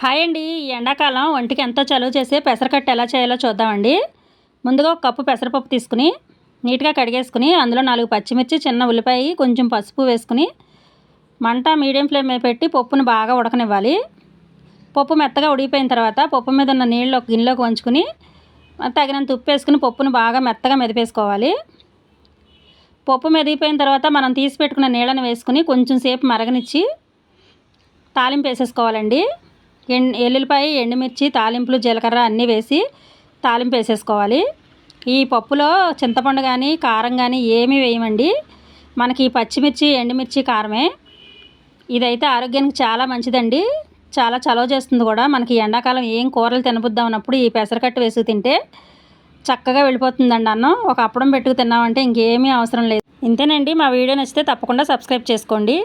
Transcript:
Hi అండి. ఈ ఎండాకాలం ఒంటికి ఎంతో చలువ చేసే పెసరకట్టు ఎలా చేయాలో చూద్దామండి. ముందుగా ఒక కప్పు పెసరపప్పు తీసుకుని నీట్గా కడిగేసుకుని అందులో 4 పచ్చిమిర్చి, చిన్న ఉల్లిపాయ, కొంచెం పసుపు వేసుకుని మంట మీడియం ఫ్లేమ్ మీద పెట్టి పప్పును బాగా ఉడకనివ్వాలి. పప్పు మెత్తగా ఉడికిపోయిన తర్వాత పప్పు మీద ఉన్న నీళ్ళు ఒక గిన్నెలోకి వంచుకుని తగినంత ఉప్పు వేసుకుని పప్పును బాగా మెత్తగా మెదిపేసుకోవాలి. పప్పు మెదిగిపోయిన తర్వాత మనం తీసి పెట్టుకున్న నీళ్ళని వేసుకుని కొంచెం సేపు మరగనిచ్చి తాలింపు వేసేసుకోవాలండి. ఎల్లుల్లిపాయ, ఎండుమిర్చి, తాలింపులు, జీలకర్ర అన్నీ వేసి తాలింపు వేసేసుకోవాలి. ఈ పప్పులో చింతపండు కానీ కారం కానీ ఏమీ వేయమండి. మనకి పచ్చిమిర్చి, ఎండుమిర్చి, కారమే. ఇదైతే ఆరోగ్యానికి చాలా మంచిదండి. చాలా చలవ చేస్తుంది కూడా. మనకి ఎండాకాలం ఏం కూరలు తినబుద్దాం అన్నప్పుడు ఈ పెసరకట్టు వేసి తింటే చక్కగా వెళ్ళిపోతుందండి అన్నం. ఒక అప్పడం పెట్టుకు తిన్నామంటే ఇంకేమీ అవసరం లేదు. ఇంతేనండి. మా వీడియో నచ్చితే తప్పకుండా సబ్స్క్రైబ్ చేసుకోండి.